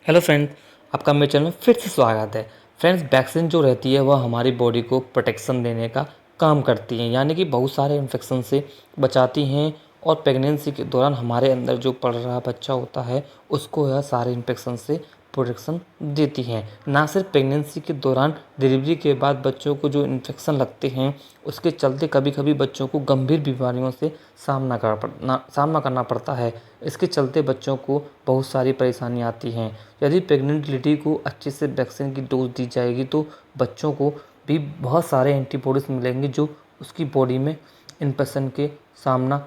Hello friends, आपका मेरे channel में फिर से स्वागत है। फ्रेंड्स, वैक्सीन जो रहती है वह हमारी बॉडी को प्रोटेक्शन देने का काम करती हैं, यानी कि बहुत सारे इन्फेक्शन से बचाती हैं। और प्रेगनेंसी के दौरान हमारे अंदर जो पल रहा बच्चा होता है उसको यह सारे इन्फेक्शन से प्रोटेक्शन देती हैं। ना सिर्फ प्रेगनेंसी के दौरान, डिलीवरी के बाद बच्चों को जो इन्फेक्शन लगते हैं उसके चलते कभी कभी बच्चों को गंभीर बीमारियों से सामना करना पड़ता है। इसके चलते बच्चों को बहुत सारी परेशानी आती हैं। यदि प्रेग्नेंट लेडी को अच्छे से वैक्सीन की डोज दी जाएगी तो बच्चों को भी बहुत सारे एंटीबॉडीज़ मिलेंगे जो उसकी बॉडी में इन्फेक्शन के सामना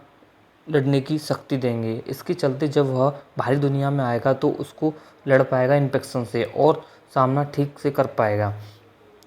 लड़ने की शक्ति देंगे। इसके चलते जब वह बाहरी दुनिया में आएगा तो उसको लड़ पाएगा इन्फेक्शन से और सामना ठीक से कर पाएगा।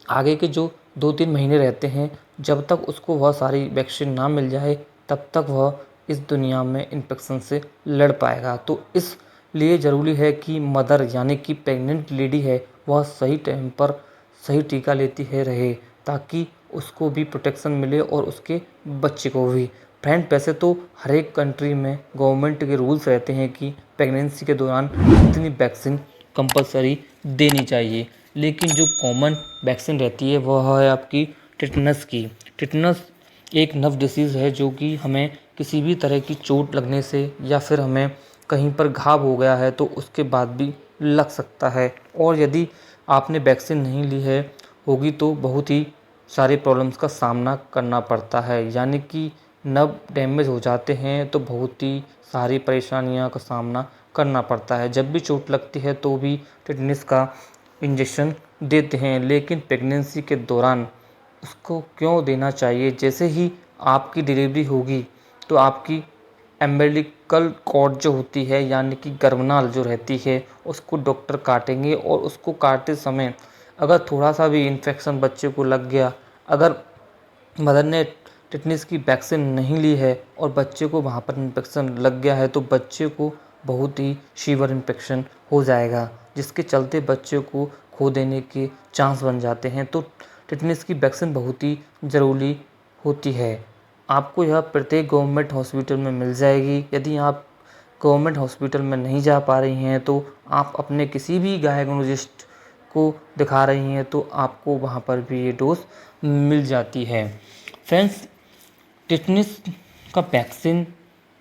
आगे के जो 2-3 महीने रहते हैं, जब तक उसको वह सारी वैक्सीन ना मिल जाए तब तक वह इस दुनिया में इन्फेक्शन से लड़ पाएगा। तो इसलिए ज़रूरी है कि मदर यानी कि प्रेग्नेंट लेडी है वह सही टाइम पर सही टीका लेती है रहे, ताकि उसको भी प्रोटेक्शन मिले और उसके बच्चे को भी। फ्रेंड, वैसे तो हर एक कंट्री में गवर्नमेंट के रूल्स रहते हैं कि प्रेगनेंसी के दौरान इतनी वैक्सीन कंपलसरी देनी चाहिए, लेकिन जो कॉमन वैक्सीन रहती है वह है आपकी टिटनस की। टिटनस एक नव डिसीज़ है जो कि हमें किसी भी तरह की चोट लगने से या फिर हमें कहीं पर घाव हो गया है तो उसके बाद भी लग सकता है। और यदि आपने वैक्सीन नहीं ली है होगी तो बहुत ही सारे प्रॉब्लम्स का सामना करना पड़ता है, यानी कि नर्व डैमेज हो जाते हैं तो बहुत ही सारी परेशानियों का सामना करना पड़ता है। जब भी चोट लगती है तो भी टिटनेस का इंजेक्शन देते हैं, लेकिन प्रेगनेंसी के दौरान उसको क्यों देना चाहिए? जैसे ही आपकी डिलीवरी होगी तो आपकी अम्बिलिकल कॉर्ड जो होती है यानी कि गर्भनाल जो रहती है उसको डॉक्टर काटेंगे, और उसको काटते समय अगर थोड़ा सा भी इन्फेक्शन बच्चे को लग गया, अगर मदर ने टिटनेस की वैक्सीन नहीं ली है और बच्चे को वहाँ पर इन्फेक्शन लग गया है तो बच्चे को बहुत ही सीवियर इन्फेक्शन हो जाएगा, जिसके चलते बच्चे को खो देने के चांस बन जाते हैं। तो टिटनेस की वैक्सीन बहुत ही ज़रूरी होती है। आपको यह प्रत्येक गवर्नमेंट हॉस्पिटल में मिल जाएगी। यदि आप गवर्नमेंट हॉस्पिटल में नहीं जा पा रही हैं तो आप अपने किसी भी गायनोलॉजिस्ट को दिखा रही हैं तो आपको वहाँ पर भी ये डोज मिल जाती है। फ्रेंड्स, टिटनेस का वैक्सीन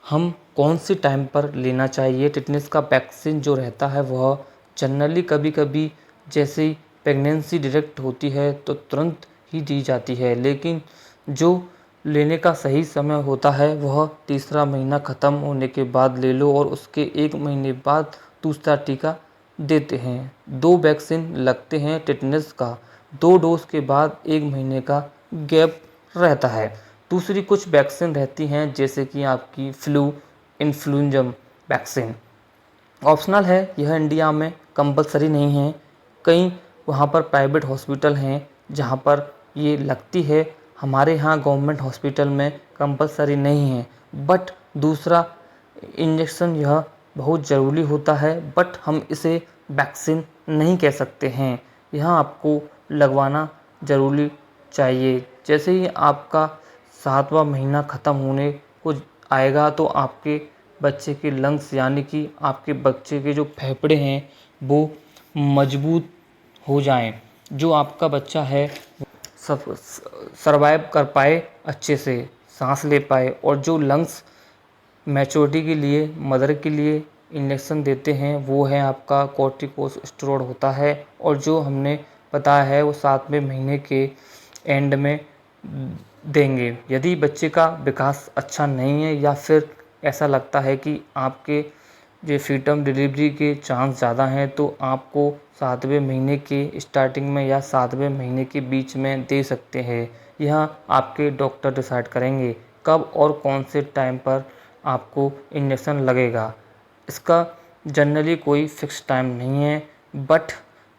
हम कौन से टाइम पर लेना चाहिए? टिटनेस का वैक्सीन जो रहता है वह जनरली कभी कभी जैसे ही प्रेगनेंसी डायरेक्ट होती है तो तुरंत ही दी जाती है, लेकिन जो लेने का सही समय होता है वह तीसरा महीना ख़त्म होने के बाद ले लो, और उसके 1 महीने बाद दूसरा टीका देते हैं। 2 वैक्सीन लगते हैं टिटनेस का। 2 डोज के बाद 1 महीने का गैप रहता है। दूसरी कुछ वैक्सीन रहती हैं जैसे कि आपकी फ्लू इन्फ्लुएंजा वैक्सीन ऑप्शनल है, यह इंडिया में कंपलसरी नहीं है। कई वहाँ पर प्राइवेट हॉस्पिटल हैं जहाँ पर ये लगती है, हमारे यहाँ गवर्नमेंट हॉस्पिटल में कंपलसरी नहीं है। बट दूसरा इंजेक्शन यह बहुत ज़रूरी होता है, बट हम इसे वैक्सीन नहीं कह सकते हैं। यह आपको लगवाना ज़रूरी चाहिए। जैसे ही आपका 7वां महीना ख़त्म होने को आएगा तो आपके बच्चे के लंग्स यानी कि आपके बच्चे के जो फेफड़े हैं वो मजबूत हो जाएं, जो आपका बच्चा है सब सरवाइव कर पाए, अच्छे से सांस ले पाए। और जो लंग्स मैच्योरिटी के लिए मदर के लिए इंजेक्शन देते हैं वो है आपका कॉर्टिकोस्टेरॉइड होता है, और जो हमने बताया है वो 7वें महीने के एंड में देंगे। यदि बच्चे का विकास अच्छा नहीं है या फिर ऐसा लगता है कि आपके जो फीटम डिलीवरी के चांस ज़्यादा हैं तो आपको 7वें महीने के स्टार्टिंग में या 7वें महीने के बीच में दे सकते हैं। यह आपके डॉक्टर डिसाइड करेंगे कब और कौन से टाइम पर आपको इंजेक्शन लगेगा। इसका जनरली कोई फिक्स टाइम नहीं है, बट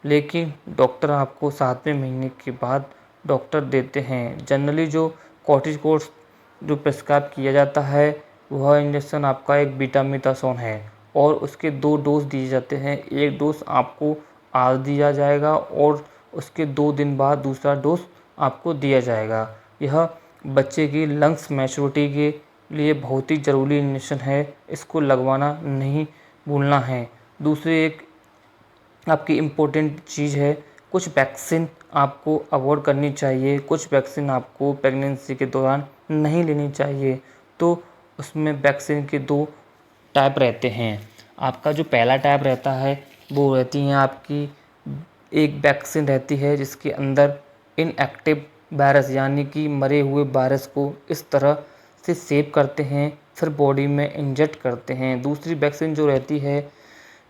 लेकिन डॉक्टर आपको 7वें महीने के बाद डॉक्टर देते हैं। जनरली जो कॉर्टिकोस्टेरॉइड जो प्रिस्क्राइब किया जाता है वह इंजेक्शन आपका एक बीटामिथासोन है, और उसके 2 डोज दिए जाते हैं। एक डोज आपको आज दिया जाएगा और उसके 2 दिन बाद दूसरा डोज आपको दिया जाएगा। यह बच्चे की लंग्स मैच्योरिटी के लिए बहुत ही ज़रूरी इंजेक्शन है, इसको लगवाना नहीं भूलना है। दूसरी एक आपकी इम्पोर्टेंट चीज़ है। कुछ वैक्सीन आपको अवॉइड करनी चाहिए, कुछ वैक्सीन आपको प्रेगनेंसी के दौरान नहीं लेनी चाहिए। तो उसमें वैक्सीन के 2 टाइप रहते हैं। आपका जो पहला टाइप रहता है वो रहती हैं आपकी, एक वैक्सीन रहती है जिसके अंदर इनएक्टिव वायरस यानी कि मरे हुए वायरस को इस तरह से सेव करते हैं, फिर बॉडी में इंजेक्ट करते हैं। दूसरी वैक्सीन जो रहती है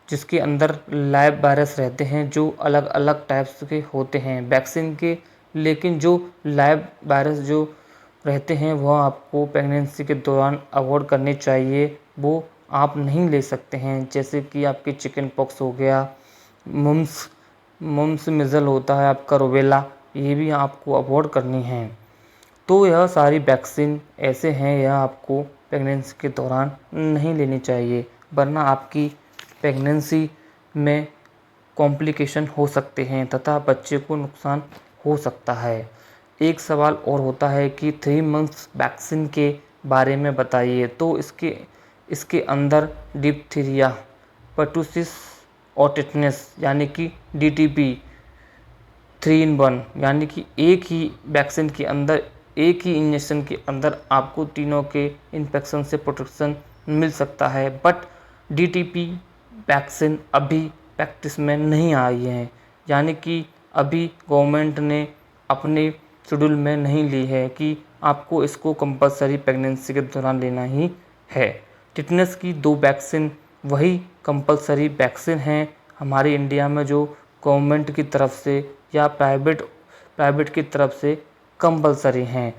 जिसके अंदर लाइव वायरस रहते हैं, जो अलग अलग टाइप्स के होते हैं वैक्सीन के, लेकिन जो लाइव वायरस जो रहते हैं वह आपको प्रेगनेंसी के दौरान अवॉइड करने चाहिए, वो आप नहीं ले सकते हैं। जैसे कि आपके चिकन पॉक्स हो गया, मम्स मिज़ल होता है आपका, रूबेला, ये भी आपको अवॉइड करनी है। तो यह सारी वैक्सीन ऐसे हैं, यह आपको प्रेगनेंसी के दौरान नहीं लेनी चाहिए, वरना आपकी प्रेगनेंसी में कॉम्प्लिकेशन हो सकते हैं तथा बच्चे को नुकसान हो सकता है। एक सवाल और होता है कि 3 मंथ्स वैक्सीन के बारे में बताइए। तो इसके अंदर डिप्थीरिया, पर्टुसिस और टिटनेस यानी कि DTP 3 in 1 यानी कि एक ही वैक्सीन के अंदर, एक ही इंजेक्शन के अंदर आपको तीनों के इन्फेक्शन से प्रोटेक्शन मिल सकता है। बट DTP वैक्सीन अभी प्रैक्टिस में नहीं आई है, यानी कि अभी गवर्नमेंट ने अपने शेड्यूल में नहीं ली है कि आपको इसको कंपलसरी प्रेगनेंसी के दौरान लेना ही है। टिटनेस की 2 वैक्सीन वही कंपलसरी वैक्सीन हैं हमारे इंडिया में, जो गवर्नमेंट की तरफ से या प्राइवेट की तरफ से कंपलसरी हैं।